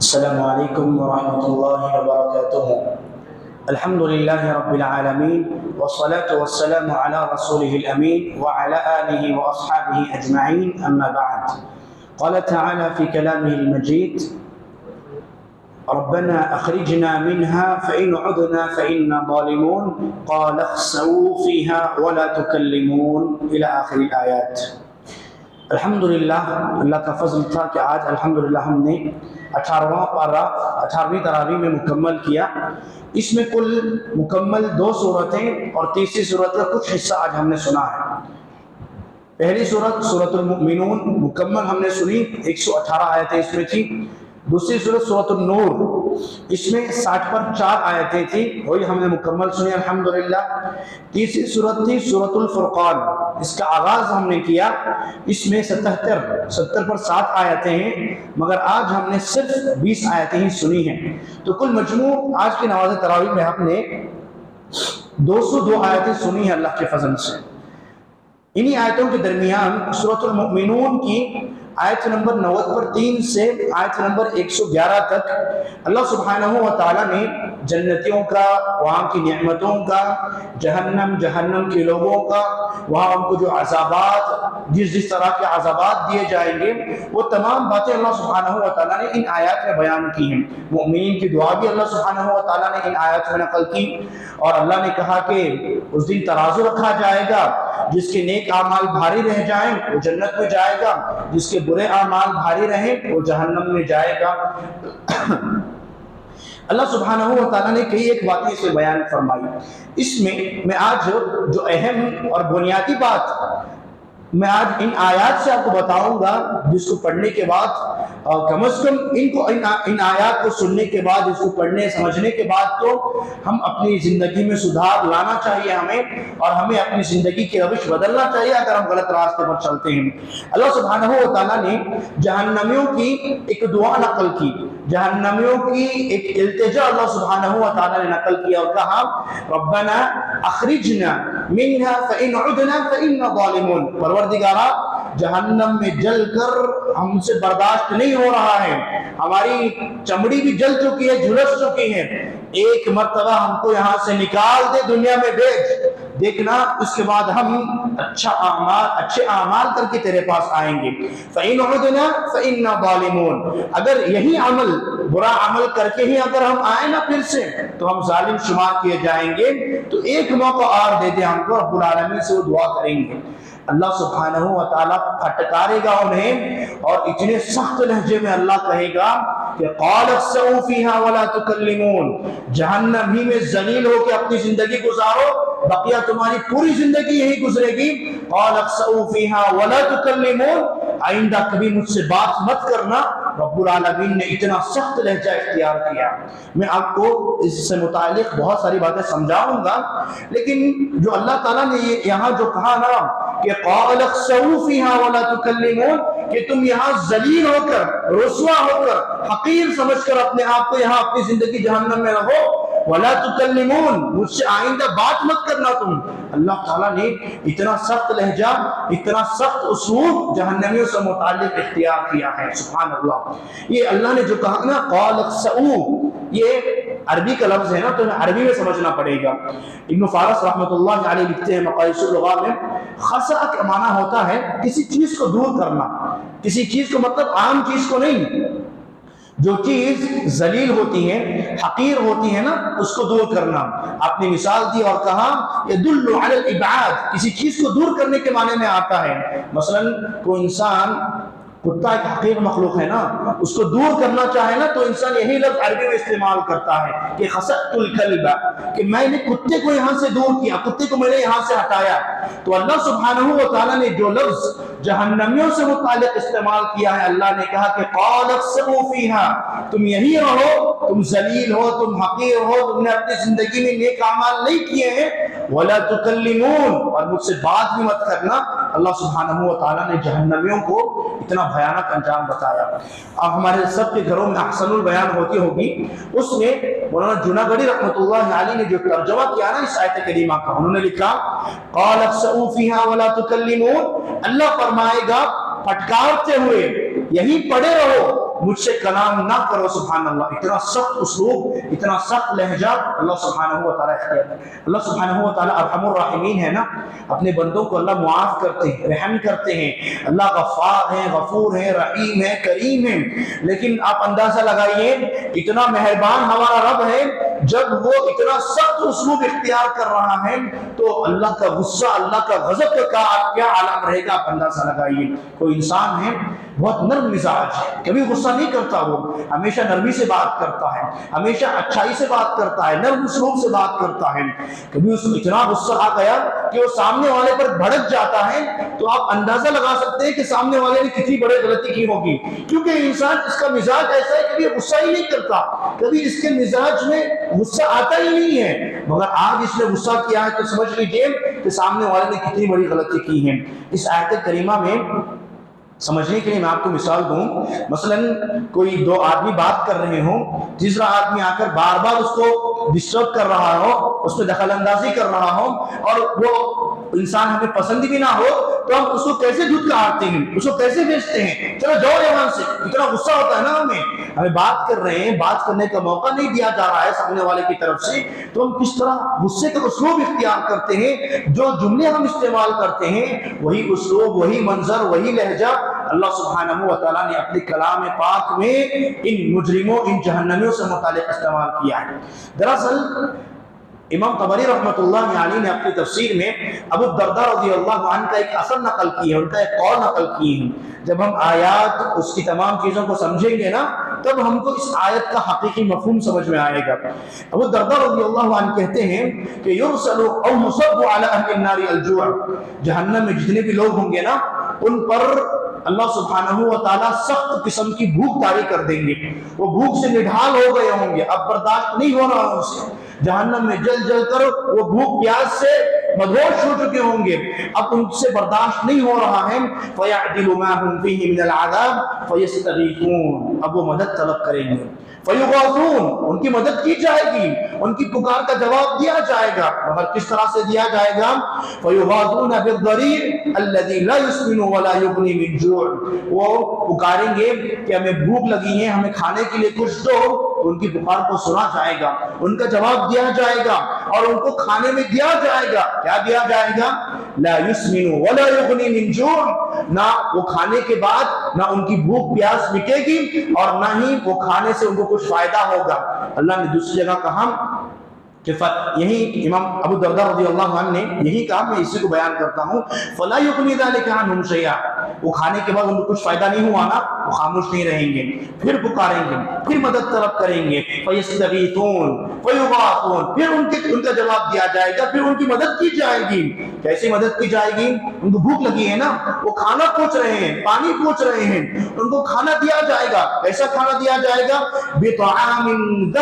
अस्सलामु अलैकुम वरहमतुल्लाहि वबरकातुहू। अल्हम्दुलिल्लाहि रब्बिल आलमीन वस्सलातु वस्सलामु अला रसूलिहिल अमीन व अला आलिहि व अस्हाबिहि अजमईन, अम्मा बाद। क़ाल तआला फ़ी कलामिहिल मजीद, रब्बना अख़रिजना मिन्हा फ़इन उदना फ़इन्ना ज़ालिमून, क़ाल इख़्सऊ फ़ीहा व ला तुकल्लिमून, इला आख़िरिल आयात। अल्हम्दुलिल्लाह, अल्लाह का फजल था कि आज अल्हम्दुलिल्लाह हमने 18वीं तरावी में मुकम्मल किया। इसमें कुल मुकम्मल 2 सूरतें और तीसरी सूरत का कुछ हिस्सा आज हमने सुना है। पहली सूरत सूरतुल मुमिनून मुकम्मल हमने सुनी, 118 आयतें इसमें थी। दूसरी सूरत सूरतुन नूर, इसमें 60 पर 4 आयतें थी, वही हमने मुकम्मल सुनी अल्हम्दुलिल्लाह। तीसरी सूरत थी सूरतुल फुरक़ान, इसका आगाज हमने किया। इसमें 70 पर 7 आयतें हैं, मगर आज हमने सिर्फ 20 आयतें ही सुनी हैं। तो कुल मजमू आज की नमाज़ तरावी में हमने 202 आयतें सुनी हैं अल्लाह के फजल से। इन्हीं आयतों के दरमियान सूरतुल मुमिनून की आयत नंबर 90 पर 3 से आयत नंबर 111 तक अल्लाह सुब्हानहू व तआला ने जन्नतियों का, वहाँ की नेमतों का, जहन्नम के लोगों का, वहाँ उनको जो अज़ाबात, जिस तरह के अज़ाबात दिए जाएंगे, वो तमाम बातें अल्लाह सुब्हानहू व तआला ने इन आयत में बयान की हैं। मुमिनीन की दुआ भी अल्लाह सुब्हानहू व तआला ने इन आयत में नकल की, और अल्लाह ने कहा कि उस दिन तराजू रखा जाएगा, जिसके नेक आमाल भारी रह जाएं वो जन्नत में जाएगा, जिसके बुरे आमाल भारी रहें वो जहन्नम में जाएगा। अल्लाह सुब्हानहू व तआला ने कई एक बातें इसे बयान फरमाई। इसमें मैं आज जो अहम और बुनियादी बात मैं आज इन आयात से आपको बताऊंगा, जिसको पढ़ने के बाद कम से कम इन आयात को सुनने के बाद, इसको पढ़ने समझने के बाद तो हम अपनी ज़िंदगी में सुधार लाना चाहिए हमें, और हमें अपनी ज़िंदगी की रविश बदलना चाहिए अगर हम गलत रास्ते पर चलते हैं। अल्लाह सुब्हानहू व तआला ने जहन्नमियों की एक दुआ नकल की, जहन्नमियों की एक इल्तिजा अल्लाह सुब्हानहू व तआला ने नकल किया और कहा, रब्बना अख़रिजना मिन्हा फ़इन उदना फ़इन्ना ज़ालिमून। परवरदिगारा, जहन्नम में जलकर हमसे बर्दाश्त नहीं हो रहा है, हमारी चमड़ी भी जल चुकी है, झुलस चुकी है, एक मर्तबा हमको यहाँ से निकाल दे, दुनिया में भेज, देखना उसके बाद हम अच्छे आमाल करके तेरे पास आएंगे। फ़इन उदना फ़इन्ना ज़ालिमून, अगर यही अमल, बुरा अमल करके ही अगर हम आए ना फिर से, तो हम जालिम शुमार किए जाएंगे। तो एक मौका और दे दे हमको, रब्बुल आलमीन से वो दुआ करेंगे। अल्लाह सुब्हानहू व तआला फटकारेगा उन्हें, और इतने सख्त लहजे में अल्लाह कहेगा कि क़ाल इख़्सऊ फ़ीहा व ला तुकल्लिमून, जहन्नम ही में जलील होकर अपनी जिंदगी गुजारो, बकिया तुम्हारी पूरी जिंदगी यही गुजरेगी। क़ाल इख़्सऊ फ़ीहा व ला तुकल्लिमून, आइंदा कभी मुझसे बात मत करना। रब्बुल आलमीन ने इतना सख्त लहजा इख्तियार किया। मैं आपको इससे मुतालिक बहुत सारी बातें समझाऊंगा, लेकिन जो अल्लाह ताला ने ये यहाँ जो कहा ना कि क़ाल इख़्सऊ फ़ीहा व ला तुकल्लिमून, कि तुम यहाँ जलील होकर, रुस्वा होकर, हकीर समझकर अपने आप को यहाँ अपनी जिंदगी जहन्नम में रहो, वला तुकल्लिमून, मुझसे आइंदा बात मत करना तुम। अल्लाह ताला ने इतना सख्त लहजा, इतना सख्त उस्लूब जहन्नमियों से मुताल्लिक इख्तियार किया है। सुभान अल्लाह। ये अल्लाह ने जो कहा ना क़ाल इख़्सऊ, ये अरबी का लफ्ज है ना, तो अरबी में समझना पड़ेगा। इब्न फारस रहमतुल्लाह अलैह लिखते हैं मक़ायिसुल लुग़ा में, ख़सा का माना होता है किसी चीज को दूर करना, किसी चीज को मतलब आम चीज को नहीं, जो चीज जलील होती है, हकीर होती है ना, उसको दूर करना। आपने मिसाल दी और कहा यदुल्लु अलल इबाद, किसी चीज को दूर करने के माने में आता है। मसलन कोई इंसान, कुत्ता एक हकीर मखलूक है ना, उसको दूर करना चाहे ना, तो इंसान यही लफ्ज अरबी में इस्तेमाल करता है कि खसअतुल कल्ब, कि मैंने कुत्ते को यहाँ से दूर किया, कुत्ते को मैंने यहाँ से हटाया। तो अल्लाह सुब्हानहू व तआला ने जो लफ्ज जहन्नमियों से मुताल्लिक इस्तेमाल किया है, अल्लाह ने कहा कि क़ाल इख़्सऊ फ़ीहा, तुम यही रहो, तुम जलील हो, तुम हकीर हो, तुमने अपनी जिंदगी में नेक अमाल नहीं किए हैं, वला तुकल्लिमून, और मुझसे बात भी मत करना। अल्लाह सुब्हानहू व तआला ने जहन्नमियों को इतना भयानक अंजाम बताया। अब हमारे सबके घरों में अहसनुल बयान होती होगी, उसमें मौलाना जुनागढ़ी रहमतुल्लाह अलैह ने जो तर्जुमा किया ना इस आयत करीमा का, उन्होंने लिखा क़ाल इख़्सऊ फ़ीहा व ला तुकल्लिमून, अल्लाह फरमाएगा फटकारते हुए, यही पड़े रहो, मुझसे कलाम ना करो। सुभान अल्लाह, इतना सख्त उसलूब, इतना सख्त लहजा अल्लाह सुब्हानहू व तआला इख्तियार करते। अल्लाह सुब्हानहू व तआला अरहमुर राहिमीन है ना, अपने बंदों को अल्लाह मुआफ करते हैं, रहम करते हैं। अल्लाह गफ्फार है, गफूर है, रहीम है, करीम है। लेकिन आप अंदाजा लगाइए, इतना मेहरबान हमारा रब है, जब वो इतना सख्त उसलूब इख्तियार कर रहा है तो अल्लाह का गुस्सा, अल्लाह का गजब का क्या आलम रहेगा, आप अंदाजा लगाइए। कोई इंसान है बहुत नर्म मिजाज है, कभी गुस्सा नहीं करता, वो हमेशा नरमी से बात करता है, हमेशा अच्छाई से बात करता है, नर्म उसलूब से बात करता है। कभी उसको इतना गुस्सा आ गया कि वो सामने वाले पर भड़क जाता है, तो आप अंदाजा लगा सकते हैं कि सामने वाले ने कितनी बड़ी गलती की होगी, क्योंकि इंसान, इसका मिजाज ऐसा है, कभी गुस्सा ही नहीं करता, कभी इसके मिजाज में गुस्सा आता ही नहीं है। मगर आज इसने गुस्सा किया है तो समझ लीजिए कि सामने वाले ने कितनी बड़ी गलती की है। इस आयत करीमा में समझने के लिए मैं आपको मिसाल दूं, मसलन कोई दो आदमी बात कर रहे हो, तीसरा आदमी आकर बार बार उसको डिस्टर्ब कर रहा हो, उसमें दखल अंदाजी कर रहा हो, और वो इंसान हमें पसंद भी ना हो, तो हम उसको कैसे धुतकारते हैं, उसको कैसे भेजते हैं, चलो जाओ यहाँ से। इतना गुस्सा होता है ना हमें बात कर रहे हैं, बात करने का मौका नहीं दिया जा रहा है सामने वाले की तरफ से, तो हम किस तरह गुस्से का उसलूब इख्तियार करते हैं। जो जुमले हम इस्तेमाल करते हैं, वही उसलूब, वही मंजर, वही लहजा अल्लाह सुब्हानहू व तआला ने अपने कलाम पाक में इन मुजरिमों, इन जहन्नमियों से मुतालिक इस्तेमाल किया है। दरअसल इमाम तबरी रहमतुल्लाह अलैहि ने अपनी तफसीर में अबू दरदा रज़ियल्लाहु अन्हु का एक असर नकल की है, उनका एक कौल नकल की है। जब हम आयत, उसकी तमाम चीज़ों को समझेंगे ना, तब हमको इस आयत का हकीकी मफहूम समझ में आएगा। अबू दरदा रज़ियल्लाहु अन्हु कहते हैं कि युरसलु औ युसब्बु अला अहलिन नारि अल-जुआ, जहन्नम में जितने भी लोग होंगे ना, उन पर अल्लाह सुब्हानहू व तआला सख्त किस्म की भूख तारी कर देंगे। वो भूख से निढाल हो गए होंगे, अब बर्दाश्त नहीं हो रहा उनसे, जहन्नम में जल जल कर वो भूख प्यास से मदहोश हो चुके होंगे, अब उनसे बर्दाश्त नहीं हो रहा है। फयअदिलु मा हुम फीहि मिनल अज़ाब फयस्तगीथून, अब वो मदद तलब करेंगे, फयुगासून, उनकी मदद की जाएगी, उनकी पुकार का जवाब दिया जाएगा। मगर किस तरह से दिया जाएगा? फयुगासून बिद्दरीर अल्लज़ी ला युस्मिनु वला युगनी मिन जू', वो पुकारेंगे कि हमें भूख लगी है, हमें खाने के लिए कुछ दो, तो उनकी पुकार को सुना जाएगा, उनका जवाब दिया जाएगा और उनको खाने में दिया जाएगा। क्या दिया जाएगा? ला युस्मिनु वला युगनी मिन जू', ना वो खाने के बाद ना उनकी भूख प्यास मिटेगी और ना ही वो खाने से उनको कुछ फायदा होगा। अल्लाह ने दूसरी जगह कहा कि यही इमाम अबू दरदा रज़ियल्लाहु अन्हु ने यही कहा, मैं इसी को बयान करता हूँ, फला युग़नी ज़ालिका अन्हुम शैआ, वो खाने के बाद उनको कुछ फायदा नहीं हुआ ना, वो खामोश नहीं रहेंगे, फिर पुकारेंगे, फिर मदद तलब करेंगे, फयस्तगीथून फयुगासून, फिर उनका जवाब दिया जाएगा, फिर उनकी मदद की जाएगी। कैसे मदद की जाएगी? उनको भूख लगी है ना, वो खाना पूछ रहे हैं, पानी पूछ रहे हैं, उनको खाना दिया जाएगा। कैसा खाना दिया जाएगा? बितआमिन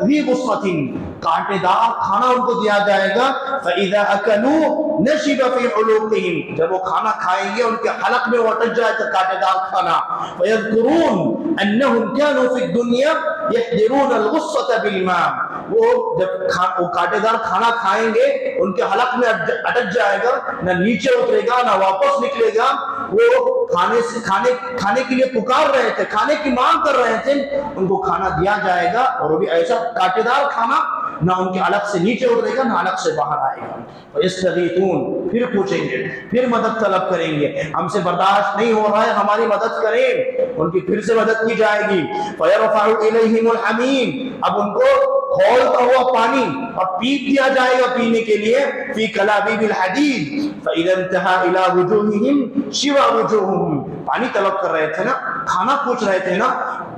ज़ी गुस्सतिन, कांटेदार खाना उनको दिया जाएगा। फ़इज़ा अकलू नशिब फ़ी उलूक़िहिम, जब वो खाना खाएंगे उनके हलक में वो अटक जाएगा कांटेदार खाना। फ़यज़कुरून अन्नहुम कानू फ़ी दुनिया यहदिरून अल-गुस्सत बिल मा, वो जब वो कांटेदार खाना खाएंगे उनके हलक में अटक जाएगा, ना नीचे उतरेगा ना वापस निकलेगा। वो खाने के लिए पुकार रहे थे, खाने की मांग कर रहे थे, उनको खाना दिया जाएगा और वो भी ऐसा कांटेदार खाना, ना उनके अलग से नीचे उतरेगा ना अलग से बाहर आएगा। फयस्तगीथून, फिर पूछेंगे, फिर मदद तलब करेंगे, हमसे बर्दाश्त नहीं हो रहा है, हमारी मदद करें, उनकी फिर से मदद की जाएगी। फयरफ़अु इलैहिमुल हमीम, अब उनको खौलता हुआ पानी और पीप दिया जाएगा पीने के लिए, फी कलाबीबिल हदीद फ़इज़ा इंतहा इला वुजूहिहिम शिवा वुजूहुहुम, पानी तलब कर रहे थे ना, खाना पूछ रहे थे ना,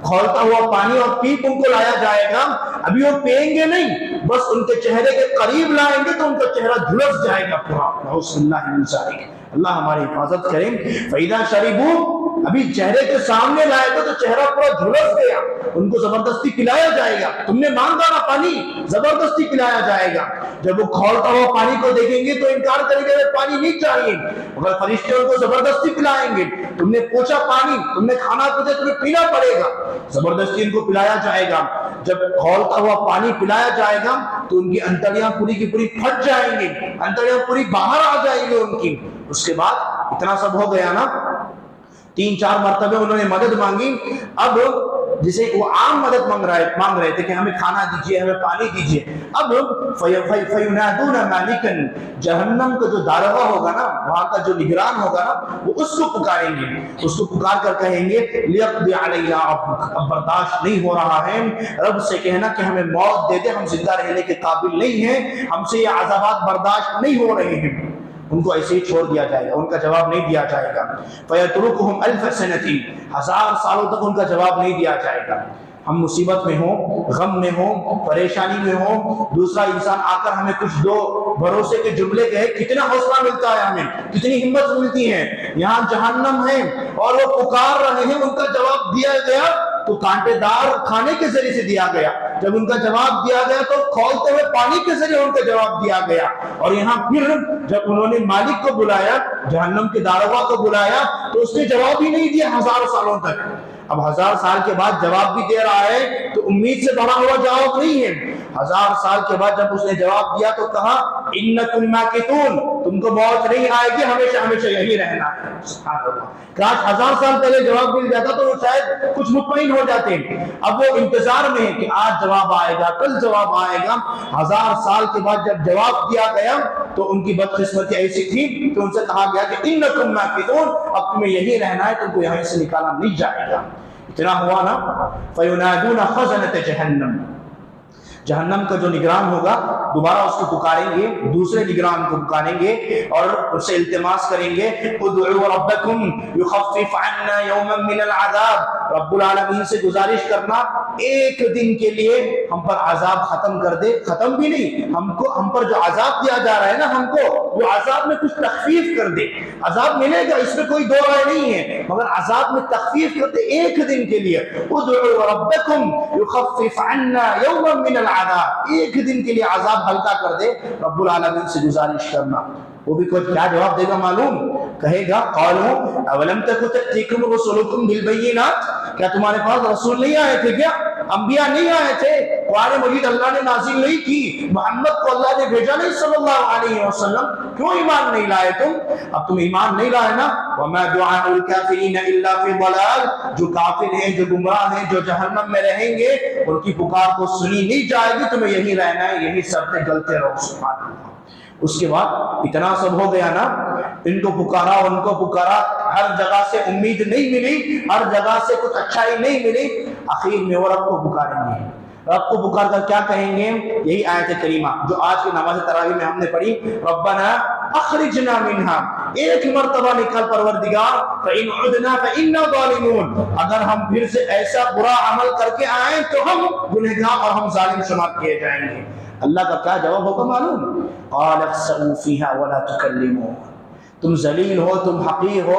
खौलता हुआ पानी और पीप उनको लाया जाएगा। अभी वो पिएंगे नहीं, बस उनके चेहरे के करीब लाएंगे तो उनका चेहरा झुलस जाएगा पूरा। अल्लाह हमारी हिफाजत करें। फ़इज़ा शरीबू, अभी चेहरे के सामने लाए तो चेहरा पूरा झुलस गया, उनको जबरदस्ती पिलाया जाएगा। तुमने मांगा ना पानी, जबरदस्ती पिलाया जाएगा। जब वो खौलता हुआ पानी को देखेंगे तो इनकार करेंगे, पानी नहीं चाहिए, मगर फरिश्ते उनको जबरदस्ती पिलाएंगे। तुमने पूछा पानी, तुमने खाना पूछा, तुम्हें पीना पड़ेगा, जबरदस्ती इनको पिलाया जाएगा। जब खौलता हुआ पानी पिलाया जाएगा तो उनकी अंतड़ियां पूरी की पूरी फट जाएंगी, अंतड़ियां पूरी बाहर आ जाएंगी उनकी। उसके बाद इतना सब हो गया ना, 3-4 मरतबे उन्होंने मदद मांगी, अब जिसे वो आम मदद मांग रहे थे कि हमें खाना दीजिए, हमें पानी दीजिए। अब फयुनादूना मालिकन, जहन्नम का जो दारोगा होगा ना, वहां का जो निगरान होगा ना, वो उसको पुकारेंगे, उसको पुकार कर कहेंगे लियक़्दी अलैना रब्बुक, अब बर्दाश्त नहीं हो रहा है, रब से कहना कि हमें मौत दे दे, हम जिंदा रहने के काबिल नहीं हैं, हमसे ये अज़ाबात बर्दाश्त नहीं हो रहे हैं। उनको ऐसे ही छोड़ दिया जाएगा, उनका जवाब नहीं दिया जाएगा। फयतरुकुहुम अल्फ सनती, 1000 सालों तक उनका जवाब नहीं दिया जाएगा। हम मुसीबत में हो, गम में हो, परेशानी में हो, दूसरा इंसान आकर हमें कुछ दो भरोसे के जुमले कहे, कितना हौसला मिलता है, हमें कितनी हिम्मत मिलती है। यहाँ जहन्नम है और वो पुकार रहे हैं, उनका जवाब दिया गया तो कांटेदार खाने के जरिए से दिया गया, जब उनका जवाब दिया गया तो खौलते हुए पानी के जरिए उनका जवाब दिया गया। और यहाँ फिर जब उन्होंने मालिक को बुलाया, जहन्नम के दारोगा को बुलाया, तो उसने जवाब ही नहीं दिया 1000 सालों तक। अब 1000 साल के बाद जवाब भी दे रहा है तो उम्मीद से बढ़ा हुआ जवाब नहीं है। 1000 साल के बाद जब उसने जवाब दिया तो कहा इन्नकुम माकितून, तुमको मौत नहीं आएगी, हमेशा हमेशा यही रहना है। काश 1000 साल पहले जवाब मिल जाता तो वो शायद कुछ मुतमईन हो जाते। अब वो इंतजार में है कि आज जवाब आएगा, कल जवाब आएगा। 1000 साल के बाद जब जवाब दिया गया तो उनकी बदकिस्मती ऐसी थी कि उनसे कहा गया कि इन्नकुम माकितून, अब तुम्हें यही रहना है, तुमको यहीं से निकाला नहीं जाएगा। इतना हुआ ना, फयुनादूना खज़नत जहन्नम, जहन्नम का जो निगरान होगा दोबारा उसको पुकारेंगे, दूसरे निगरान को पुकारेंगे और उससे इल्तिमास करेंगे उदउ रब्बकुम युखफ्फिफ अन्ना यौमन मिनल अज़ाब, रब्बुल आलमीन से गुजारिश करना एक दिन के लिए हम पर अजाब खत्म कर दे। खत्म भी नहीं, हमको हम पर जो अजाब दिया जा रहा है ना, हमको वो अजाब में कुछ तखफीफ कर दे। अजाब मिलेगा, इसमें कोई दो राय नहीं है, मगर अजाब में तखफीफ कर दे एक दिन के लिए। उदउ रब्बकुम युखफ्फिफ अन्ना यौमन मिनल अज़ाब, एक दिन के लिए अजाब हल्का कर दे, रब्बुल आलमीन से गुजारिश करना। वो भी कुछ क्या जवाब देगा मालूम? कहेगा क़ालू अवलम तकु तअतीकुम रुसुलुकुम बिल बय्यिनात, क्या तुम्हारे पास रसूल नहीं आए थे क्या, अंबिया नहीं आए थे? कुरान मजीद अल्लाह ने नाज़िल नहीं की, मोहम्मद को अल्लाह ने भेजा नहीं सल्लल्लाहु अलैहि वसल्लम, क्यों ईमान नहीं लाए तुम? अब तुम ईमान नहीं लाए ना, वमा दुआउल काफिरीन इल्ला फी ज़लाल, जो काफिर हैं, जो गुमराह हैं, जो जहन्नम में रहेंगे, उनकी पुकार को सुनी नहीं जाएगी, तुम्हें यही रहना है, यही सबसे गलते रहो। सुभान अल्लाह। उसके बाद इतना सब हो गया ना, इनको पुकारा, उनको पुकारा, हर जगह से उम्मीद नहीं मिली, हर जगह से कुछ अच्छाई नहीं मिली, आखिर में वो रब को पुकारेंगे। रब को पुकार कर क्या कहेंगे? यही आयत करीमा जो आज की नमाज तरावी में हमने पढ़ी, रब्बना अखरिजना मिन्हा, एक मर्तबा निकल परवरदिगार, फ़इन उदना फ़इन्ना ज़ालिमून, अगर हम फिर से ऐसा बुरा अमल करके आए तो हम गुनहगार और हम जालिम शुमार किए जाएंगे। अल्लाह का क्या जवाब होगा मालूम? क़ाल अख़्सऊ फ़ीहा वला तुकल्लिमून, तुम जलील हो, तुम हकीर हो,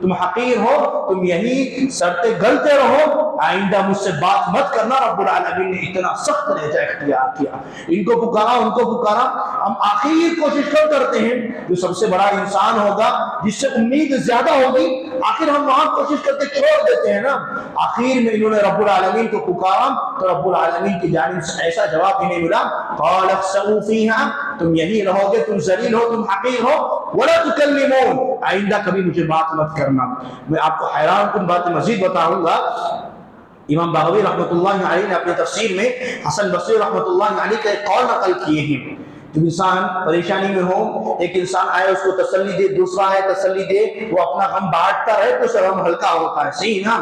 तुम हकीर हो, तुम यही सरते गलते रहो, आइंदा मुझसे बात मत करना। रब्बुल आलमीन ने इतना सख्त लहजा इख्तियार किया, इनको पुकारा, उनको पुकारा। हम आखिर कोशिश कब करते हैं? जो सबसे बड़ा इंसान होगा, जिससे उम्मीद ज्यादा होगी, आखिर हम वहां कोशिश करके छोड़ देते हैं ना। आखिर में इन्होंने रब्बुल आलमीन को पुकारा तो रब्बुल आलमीन की जानिब से ऐसा जवाब ही नहीं मिला, क़ाल अख़्सऊ फ़ीहा, तुम यही रहोगे, तुम जलील हो, तुम हकीर हो, वला तुकल्लिमून, आइंदा कभी मुझे बात मत करना। मैं आपको हैरान कुन बात मजीद बताऊंगा। इमाम बग़वी रहमतुल्लाहि अलैहि ने अपने तफसीर में हसन बसरी रहमतुल्लाहि अलैहि का एक कौल नकल किए हैं। जब इंसान परेशानी में हो, एक इंसान आए, उसको तसल्ली दे, दूसरा है तसल्ली दे, वो अपना गम बांटता रहे तो उसका गम हल्का होता है। सही ना?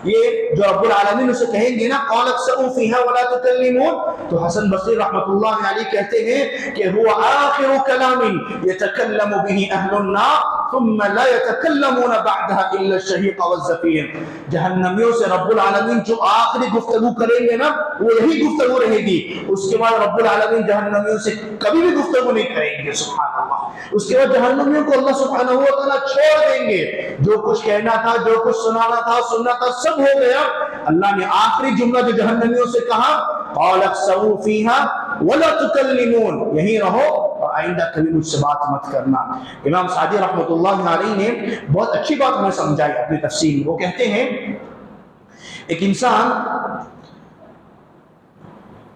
ये जो रब्बुल आलमीन उसे कहेंगे ना, क़ाल अख़्सऊ फ़ीहा वला तुकल्लिमून, तो हसन बसरी रहमतुल्लाहि अलैहि कहते हैं कि हुवा आखिरु कलामिन यतकल्लमु बिही अहलुन नार थुम्मा ला यतकल्लमून बअदहा इल्ला अश-शहीक़ वज़-ज़फ़ीर, जहन्नमियों से रब्बुल आलमीन जो आखिरी गुफ्तगू करेंगे ना, वो यही गुफ्तगू रहेगी। उसके बाद रब्बुल आलमीन जहन्नमियों से कभी भी गुफ्तगू नहीं करेंगे। सुभान अल्लाह। उसके बाद जहन्नमियों को अल्लाह सुब्हानहू व तआला छोड़ देंगे। जो कुछ कहना था, जो कुछ सुनाना था, सुनना था, सब हो गया। अल्लाह ने आखिरी जुमला जो जहन्नमियों से कहा, क़ाल अख़्सऊ फ़ीहा वला तुकल्लिमून, यही रहो और आइंदा कभी मुझसे बात मत करना। इमाम सादी रहमतुल्लाहि अलैहि ने बहुत अच्छी बात हमें समझाई अपनी तफसीर में। वो कहते हैं एक इंसान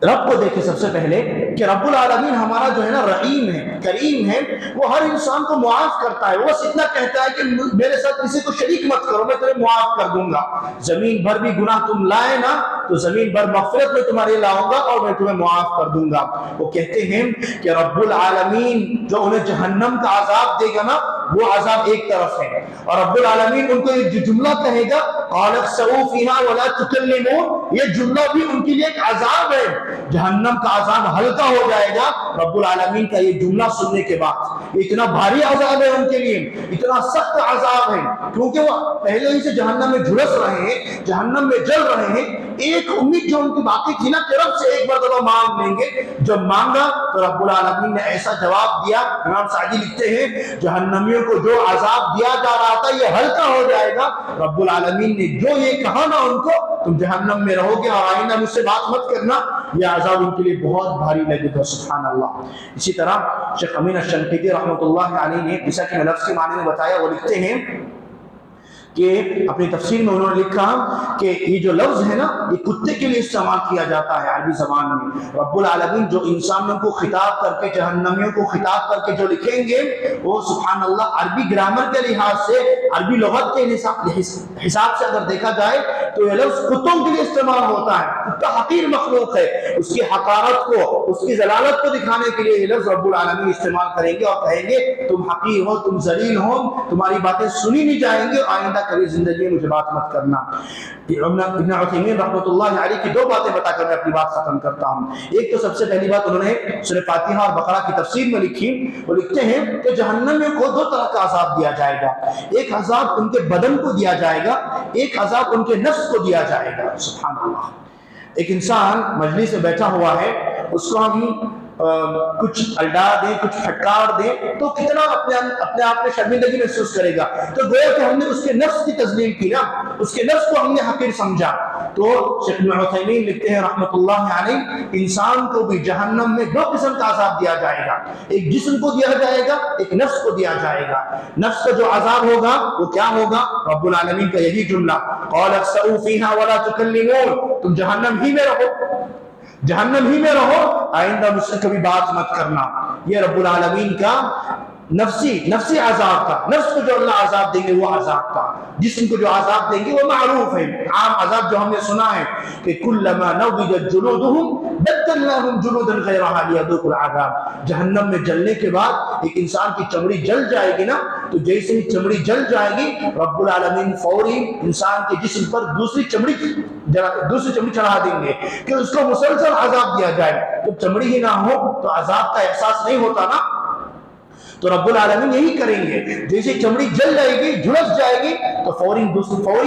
रब को देखे सबसे पहले कि रब्बुल आलमीन हमारा जो है ना रहीम है, करीम है, वो हर इंसान को मुआफ करता है। वो बस इतना कहता है कि मेरे साथ किसी को शरीक मत करो, मैं तुम्हें मुआफ कर दूंगा। जमीन भर भी गुनाह तुम लाए ना तो जमीन भर मग़फ़िरत में तुम्हारे लाऊंगा और मैं तुम्हें मुआफ कर दूंगा। वो कहते हैं कि रब्बुल आलमीन जो उन्हें जहन्नम का अजाब देगा ना, वो अजाब एक तरफ है, और रब्बुल आलमीन उनको ये जुमला कहेगा ये जुमला भी उनके लिए एक अजाब है। जहन्नम का अजाब हल्का हो जाएगा रब्बुल आलमीन का ये जुमला सुनने के बाद। इतना भारी अजाब है उनके लिए, इतना सख्त अजाब है, क्योंकि वो पहले ही से जहन्नम में झुलस रहे हैं, जहन्नम में जल रहे हैं। एक उम्मीद जो उनकी बाकी थी ना कि रब से एक मरतबा मांग लेंगे, जब मांगा तो रब्बुल आलमीन ने ऐसा जवाब दिया। इमाम सादी लिखते हैं जहन्नमियों को जो अजाब दिया जा रहा था ये हल्का हो जाएगा। रब्बुल आलमीन ने जो ये कहा ना उनको, तुम जहन्नम में रहोगे और आइंदा मुझसे बात मत करना, यह अजाब उनके लिए बहुत भारी लगेगा। सुभान अल्लाह। इसी तरह शेख अमीन अश-शंक़ीती रहमतुल्लाह अलैहि ने, जैसा कि मैं लफ्ज़ के माने में बताया, वो लिखते हैं कि अपनी तफसीर में उन्होंने लिखा कि ये जो लफ्ज़ है ना, ये कुत्ते के लिए इस्तेमाल किया जाता है अरबी ज़बान में। रब्बुल आलमीन जो इंसानों को खिताब करके, जहन्नमियों को खिताब करके जो लिखेंगे, वो सुभान अल्लाह अरबी ग्रामर के लिहाज से, अरबी लुगत के हिसाब से अगर देखा जाए तो ये लफ्ज़ कुत्तों के लिए इस्तेमाल होता है। कुत्ता हकीर मखलूक है, उसकी हकारत को, उसकी जलालत को दिखाने के लिए ये लफ्ज़ रब्बुल आलमीन इस्तेमाल करेंगे और कहेंगे तुम हकीर हो, तुम जलील हो, तुम्हारी बातें सुनी नहीं जाएंगी, आइंदा कभी जिंदगी में मुझे बात मत करना। इब्न उथैमीन रहमतुल्लाह अलैहि की दो बातें बताकर मैं अपनी बात खत्म करता हूँ। एक तो सबसे पहली बात उन्होंने सूरह फातिहा और बकरा की तफसीर में लिखी। वो लिखते हैं कि जहन्नम को दो तरह का अजाब दिया जाएगा। एक अजाब उनके बदन को दिया जाएगा, एक अजाब उनके नफ्स को दिया जाएगा। सुभान अल्लाह। एक इंसान मजलिस में बैठा हुआ है, उसको हम कुछ अल्डा दें, कुछ फटकार दें तो कितना अपने आप में शर्मिंदगी महसूस करेगा। तो गोया कि हमने उसके नफ्स की तस्लीम की ना, उसके नफ्स को हमने हकीर समझा। तो शेख इब्न उथैमीन लिखते हैं रहमतुल्लाह अलैहि, इंसान को भी जहन्नम में दो किस्म का अजाब दिया जाएगा। एक जिस्म को दिया जाएगा, एक नफ्स को दिया जाएगा। नफ्स का जो अजाब होगा वो क्या होगा? रब्बुल आलमीन का यही जुमला, क़ाल अख्सऊ फ़ीहा वला तुकल्लिमून, तुम जहन्नम ही में रहो, जहन्नम ही में रहो, आइंदा मुझसे कभी बात मत करना। ये रब्बुल आलमीन का नफ्सी अजाब का, नफ्स को जो अल्लाह अजाब देंगे वो अजाब का, जिस्म को जो अजाब देंगे वो मारूफ है। आम अजाब जो हमने सुना है कि कुल्लमा नज़िजत जुलूदुहुम बद्दलनाहुम जुलूदन ग़ैरहा लियज़ूक़ुल अज़ाब। जहन्नम में जलने के बाद एक इंसान की चमड़ी जल जाएगी ना, तो जैसे ही चमड़ी जल जाएगी रब्बुल आलमीन फौरी इंसान के जिस्म पर दूसरी चमड़ी चढ़ा देंगे कि उसको मुसलसल अजाब दिया जाए। जब चमड़ी ही ना हो तो अजाब का एहसास नहीं होता ना, तो रब्बुल आलमीन यही करेंगे। जैसे चमड़ी जल जाएगी, झुलस जाएगी, तो फौरी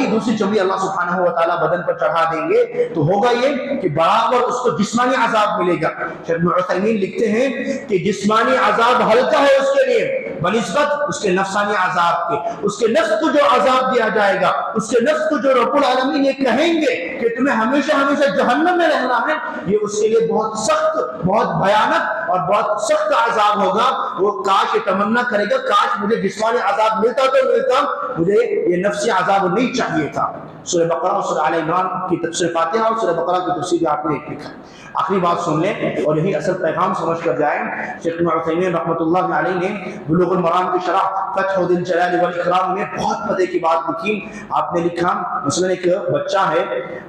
दूसरी चमड़ी अल्लाह सुब्हानहू व तआला बदन पर चढ़ा देंगे। तो होगा ये कि बराबर उसको जिस्मानी अजाब मिलेगा। शेख इब्न उथैमीन लिखते हैं कि जिस्मानी अजाब हल्का है उसके लिए बनिस्बत उसके नफ्सानी अजाब के। उसके नफ्स को जो अजाब दिया जाएगा, उसके नफ्स को जो रब्बुल आलमीन ये कहेंगे कि तुम्हें हमेशा हमेशा जहन्नम में रहना है, ये उसके लिए बहुत सख्त, बहुत भयानक और बहुत सख्त अजाब होगा। वो काश तमन्ना करेगा, काश मुझे जिस्मानी अजाब मिलता तो मिलता, मुझे ये नफ्सी अजाब नहीं चाहिए था। सूरह बकरा और सूरह आले इमरान की तफसीर, फातिहा और सूरह बकरा की तफसीर आपने लिखा। आखिरी बात सुन लें और यही असल पैगाम समझ कर जाए। शेख इब्न उथैमीन रहमतुल्लाह अलैहि ने बुलूगुल मराम की शरह फ़त्हुल जलाल वल इकराम में बहुत पते की बात लिखी। आपने लिखा मसलन एक बच्चा है,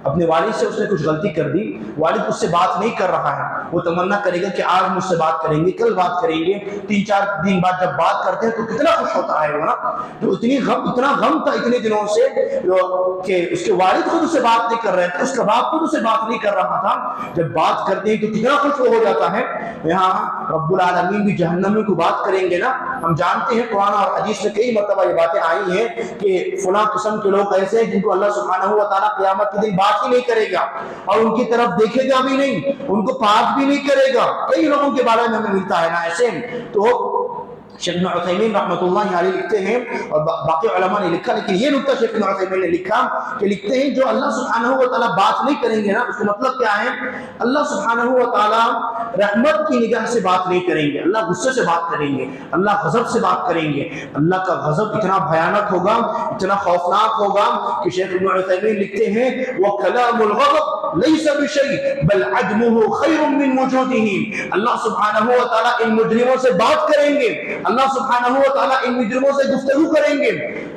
अपने वालिद से उसने कुछ गलती कर दी, वालिद उससे बात नहीं कर रहा है, वो तमन्ना करेगा कि आज मुझसे बात करेंगे, कल बात करेंगे। 3-4 दिन बाद जब बात करते हैं तो कितना खुश होता है वो ना, जो इतना गम था इतने दिनों से कि उसके वालिद खुद उससे बात नहीं कर रहे थे, उसका बाप खुद उससे बात नहीं कर रहा था। जब बात करते हैं तो कितना खुश हो जाता है। यहाँ रब्बुल आलमीन भी जहन्नमी को बात करेंगे ना। हम जानते हैं कुरान और हदीस में कई मरतबा ये बातें आई हैं कि फुला किस्म के लोग ऐसे हैं जिनको अल्लाह सुब्हानहू व तआला क़यामत के दिन बात ही नहीं करेगा और उनकी तरफ देखेगा भी नहीं, उनको पाक भी नहीं करेगा। कई लोगों के बारे में हमें मिलता है ना ऐसे। तो शेख इब्न उथैमीन रहमतुल्लाह अलैहि लिखते हैं और बाकी उलमा ने लिखा, लेकिन ये नुक्ता शेख इब्न उथैमीन ने लिखा कि लिखते हैं जो अल्लाह सुब्हानहू व तआला बात नहीं करेंगे ना, उसका मतलब क्या है? अल्लाह सुब्हानहू व तआला रहमत की निगाह से बात नहीं करेंगे, अल्लाह गुस्से से बात करेंगे, अल्लाह गजब से बात करेंगे। अल्लाह का गजब इतना भयानक होगा, इतना खौफनाक होगा कि शेख इब्न उथैमीन लिखते हैं वो कलामुल गज़ब लैसा बिशै बल अदमुहु खैरुम मिन वजूदिही। अल्लाह सुब्हानहू व तआला इन मुजरिमों से बात करेंगे, अल्लाह सुब्हानहू व तआला इन मुजरिमों से गुफ्तगू करेंगे।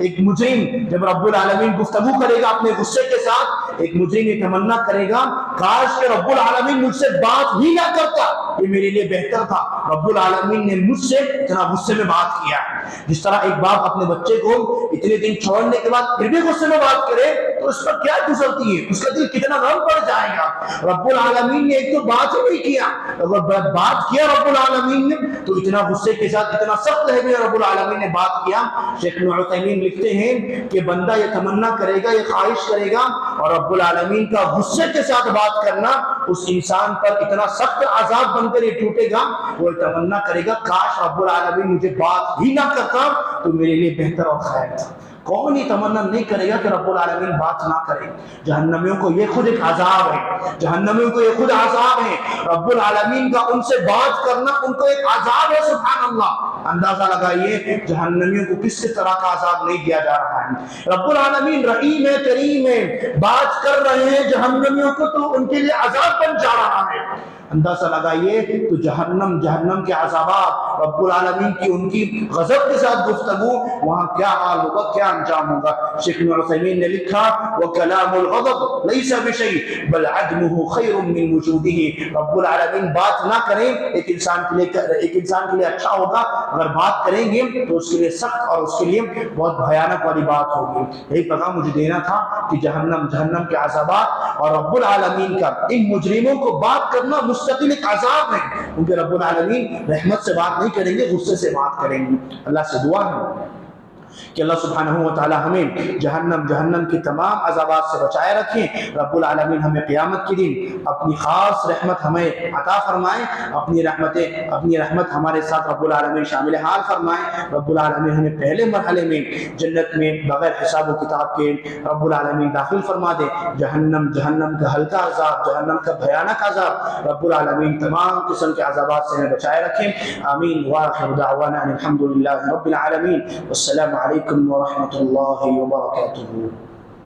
एक मुजरिम जब रब्बुल आलमीन गुफ्तगू करेगा अपने गुस्से के साथ, एक मुजरिम ये तमन्ना करेगा काश के रब्बुल आलमीन मुझसे बात ही ना करता, ये मेरे लिए बेहतर था। रब्बुल आलमीन ने मुझसे इतना गुस्से में बात किया। जिस तरह एक बाप अपने बच्चे को इतने दिन छोड़ने के बाद फिर भी गुस्से में बात करे तो उस पर क्या गुजरती है, उसका दिल कितना गम पड़ जाएगा। रब्बुल आलमीन ने एक तो बात ही नहीं किया, अगर बात किया रब्बुल आलमीन ने तो इतना गुस्से के साथ, इतना सख्त लहजे में रब्बुल आलमीन ने बात किया। शेख इब्न उतैमीन लिखते हैं कि बंदा ये तमन्ना करेगा, ये ख्वाहिश करेगा और रब्बुल आलमीन का गुस्से के साथ बात करना उस इंसान पर इतना सख्त अजाब बनकर ये टूटेगा, वो तमन्ना करेगा काश रब्बुल आलमीन मुझे बात ही ना करता तो मेरे लिए बेहतर और खैर था। कौन ये तमन्ना नहीं करेगा कि रब्बुल आलमीन बात ना करे। जहन्नमियों को ये खुद एक अजाब है, जहन्नमियों को ये खुद अजाब है। रब्बुल आलमीन का उनसे बात करना उनको एक अजाब है। सुभान अल्लाह, अंदाजा लगाइए जहन्नमियों को किस तरह का अजाब नहीं दिया जा रहा है। रब्बुल आलमीन रहीम है, करीम है, बात कर रहे हैं जहन्नमियों को तो उनके लिए अजाब बन जा रहा है। अंदाजा लगाइए तो जहन्नम के अज़ाबात, रब्बुल आलमीन की उनकी गज़ब के साथ गुफ्तगू, वहाँ क्या हाल होगा, क्या अंजाम होगा। शेख इब्न उतैमीन ने लिखा व कलामुल गज़ब लैसा बिशै बल अदमुहु खैरुम मिन वजूदिही। रब्बुल आलमीन बात ना करें एक इंसान के लिए अच्छा होगा, अगर बात करेंगे तो उसके लिए सख्त और उसके लिए बहुत भयानक वाली बात होगी। एक पैगाम मुझे देना था कि जहन्नम के अज़ाबात और रब्बुल आलमीन का इन मुजरिमों को बात करना मुस्तकिल एक अजाब है, क्योंकि रब्बुल आलमीन रहमत से बात नहीं करेंगे, गुस्से से बात करेंगे। अल्लाह से दुआ है कि अल्लाह सुब्हानहू व तआला हमें जहन्नम की तमाम अज़ाबात से बचाए रखें। रब्बुल आलमीन हमें क़यामत के दिन अपनी ख़ास रहमत हमें अता फरमाए, अपनी रहमत हमारे साथ रब्बुल आलमीन शामिल हाल फरमाए। रब्बुल आलमीन हमें पहले मरहले में जन्नत में बगैर हिसाब व किताब के रब्बुल आलमीन दाखिल फरमा दे। जहन्नम का हल्का अज़ाब, जहन्नम का भयानक अज़ाब, रब्बुल आलमीन तमाम किस्म के अज़ाबात से हमें बचाए रखें। आमीन व आखिरु दाअवाना अनिल हम्दुलिल्लाहि रब्बिल आलमीन। वस्सलामु अलैकुम व रहमतुल्लाहि व बरकातुहू।